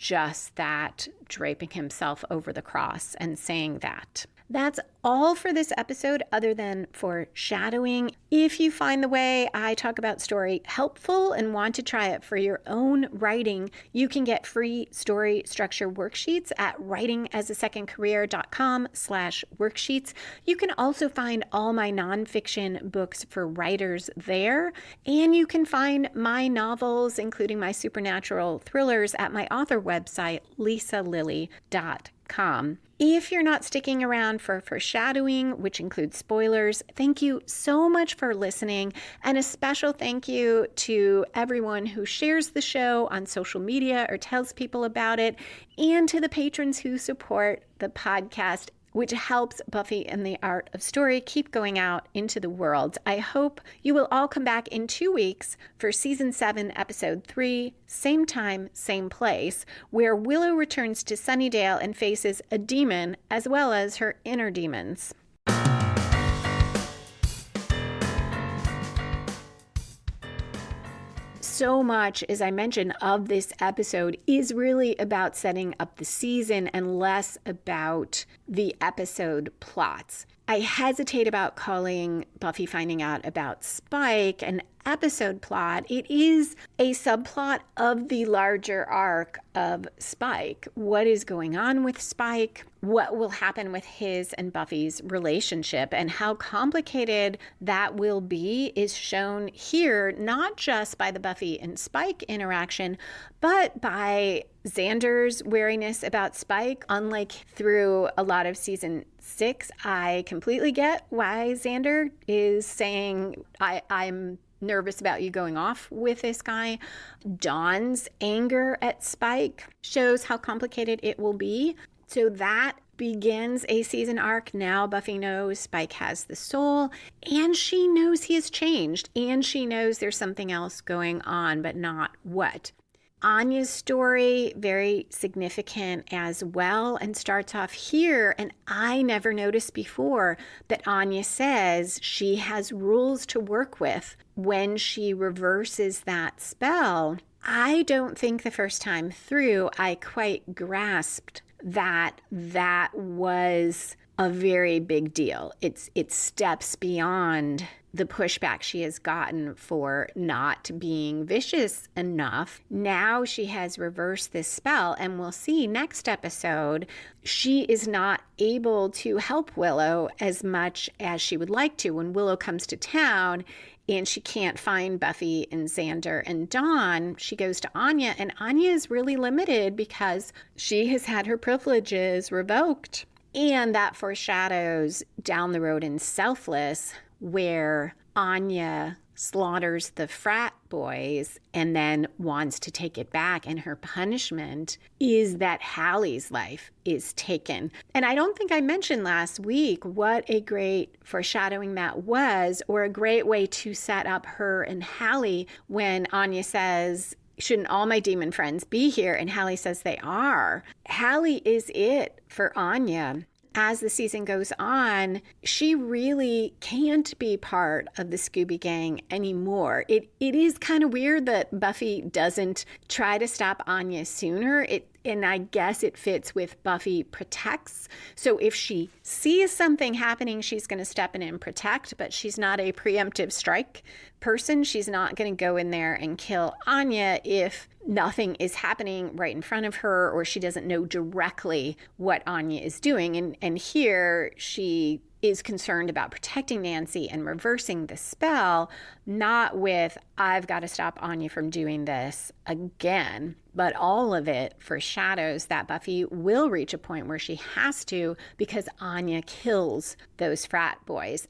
that, draping himself over the cross and saying that. That's all for this episode other than foreshadowing. If you find the way I talk about story helpful and want to try it for your own writing, you can get free story structure worksheets at writingasasecondcareer.com/worksheets. You can also find all my nonfiction books for writers there, and you can find my novels, including my supernatural thrillers, at my author website, lisalilly.com. If you're not sticking around for foreshadowing, which includes spoilers, thank you so much for listening. And a special thank you to everyone who shares the show on social media or tells people about it, and to the patrons who support the podcast, which helps Buffy and the Art of Story keep going out into the world. I hope you will all come back in 2 weeks for Season 7, Episode 3, same time, same place, where Willow returns to Sunnydale and faces a demon as well as her inner demons. so much, as I mentioned, of this episode is really about setting up the season and less about the episode plots. I hesitate about calling Buffy finding out about Spike an episode plot. It is a subplot of the larger arc of Spike. What is going on with Spike? What will happen with his and Buffy's relationship, and how complicated that will be is shown here, not just by the Buffy and Spike interaction, but by Xander's wariness about Spike. Unlike through a lot of season 6, I completely get why Xander is saying, I'm nervous about you going off with this guy. Dawn's anger at Spike shows how complicated it will be. So that begins a season arc. Now Buffy knows Spike has the soul, and she knows he has changed, and she knows there's something else going on, but not what. Anya's story, very significant as well, and starts off here. And I never noticed before that Anya says she has rules to work with when she reverses that spell. I don't think the first time through I quite grasped that was a very big deal. It steps beyond the pushback she has gotten for not being vicious enough. Now she has reversed this spell, and we'll see next episode she is not able to help Willow as much as she would like to. When Willow comes to town and she can't find Buffy and Xander and Dawn, she goes to Anya, and Anya is really limited because she has had her privileges revoked. And that foreshadows down the road in Selfless, where Anya slaughters the frat boys and then wants to take it back, and her punishment is that Hallie's life is taken. And I don't think I mentioned last week what a great foreshadowing that was, or a great way to set up her and Hallie when Anya says, shouldn't all my demon friends be here? And Hallie says they are. Hallie is it for Anya. As the season goes on, she really can't be part of the Scooby Gang anymore. It is kind of weird that Buffy doesn't try to stop Anya sooner. And I guess it fits with Buffy protects. So if she sees something happening, she's going to step in and protect, but she's not a preemptive strike person. She's not going to go in there and kill Anya if nothing is happening right in front of her, or she doesn't know directly what Anya is doing. And here she is concerned about protecting Nancy and reversing the spell, not with, I've got to stop Anya from doing this again. But all of it foreshadows that Buffy will reach a point where she has to, because Anya kills those frat boys.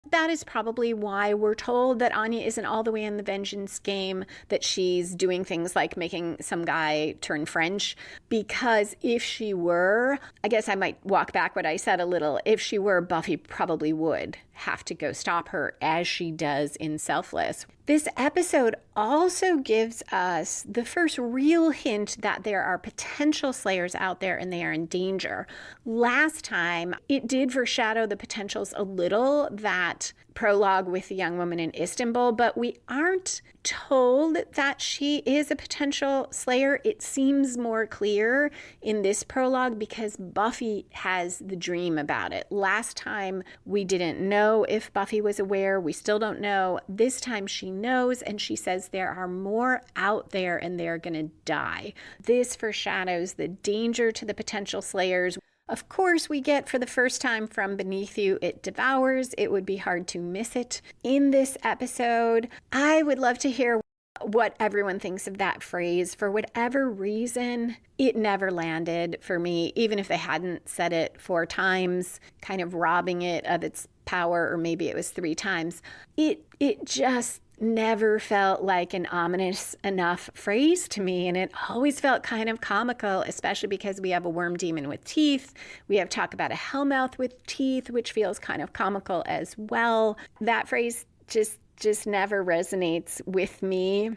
That is probably why we're told that Anya isn't all the way in the vengeance game, that she's doing things like making some guy turn French. Because if she were, I guess I might walk back what I said a little, if she were, Buffy probably would have to go stop her, as she does in Selfless. This episode also gives us the first real hint that there are potential slayers out there and they are in danger. Last time, it did foreshadow the potentials a little, that prologue with the young woman in Istanbul, but we aren't told that she is a potential slayer. It seems more clear in this prologue because Buffy has the dream about it. Last time we didn't know if Buffy was aware. We still don't know. This time she knows, and she says there are more out there and they're going to die. This foreshadows the danger to the potential slayers. Of course, we get for the first time from Beneath You, it devours. It would be hard to miss it in this episode. I would love to hear what everyone thinks of that phrase. For whatever reason, it never landed for me, even if they hadn't said it 4 times, kind of robbing it of its power, or maybe it was 3 times. It just never felt like an ominous enough phrase to me, and it always felt kind of comical, especially because we have a worm demon with teeth. We have talk about a hellmouth with teeth, which feels kind of comical as well. That phrase just never resonates with me.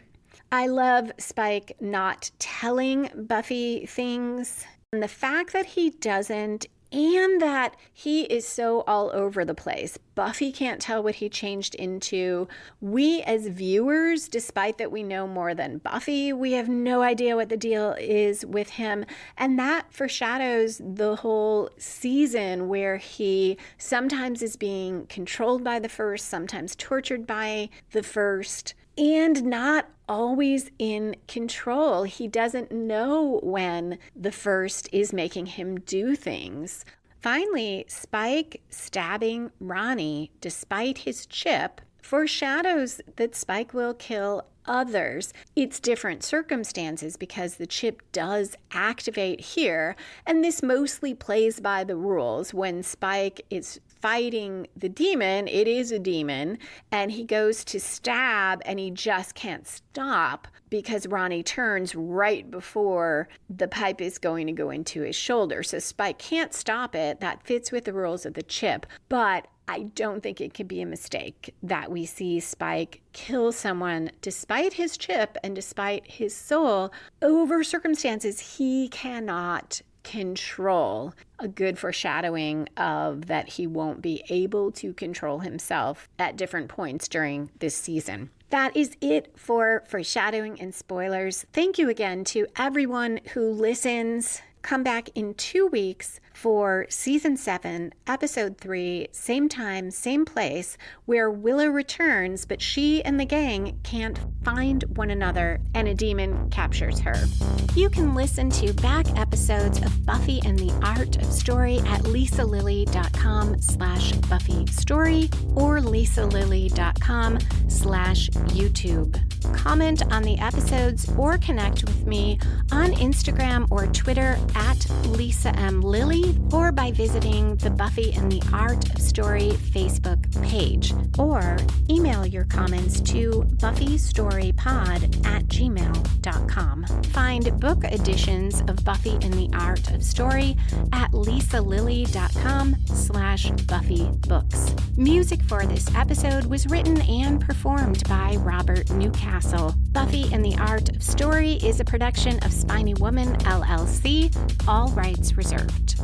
I love Spike not telling Buffy things, and the fact that he doesn't and that he is so all over the place. Buffy can't tell what he changed into. We as viewers, despite that we know more than Buffy, we have no idea what the deal is with him. And that foreshadows the whole season where he sometimes is being controlled by the First, sometimes tortured by the First, and not always in control. He doesn't know when the First is making him do things. Finally, Spike stabbing Ronnie despite his chip foreshadows that Spike will kill others. It's different circumstances because the chip does activate here, and this mostly plays by the rules. When Spike is fighting the demon, it is a demon, and he goes to stab and he just can't stop because Ronnie turns right before the pipe is going to go into his shoulder. So Spike can't stop it. That fits with the rules of the chip, but I don't think it could be a mistake that we see Spike kill someone despite his chip and despite his soul over circumstances he cannot control. A good foreshadowing of that he won't be able to control himself at different points during this season. That is it for foreshadowing and spoilers. Thank you again to everyone who listens. Come back in 2 weeks for Season 7, Episode 3, same time, same place, where Willow returns, but she and the gang can't find one another, and a demon captures her. You can listen to back episodes of Buffy and the Art of Story at lisalily.com/BuffyStory or lisalily.com/YouTube. Comment on the episodes or connect with me on Instagram or Twitter at Lisa M. Lilly, or by visiting the Buffy and the Art of Story Facebook page, or email your comments to buffystorypod@gmail.com. Find book editions of Buffy and the Art of Story at lisalily.com/BuffyBooks. Music for this episode was written and performed by Robert Newcastle. Buffy and the Art of Story is a production of Spiny Woman, LLC, all rights reserved.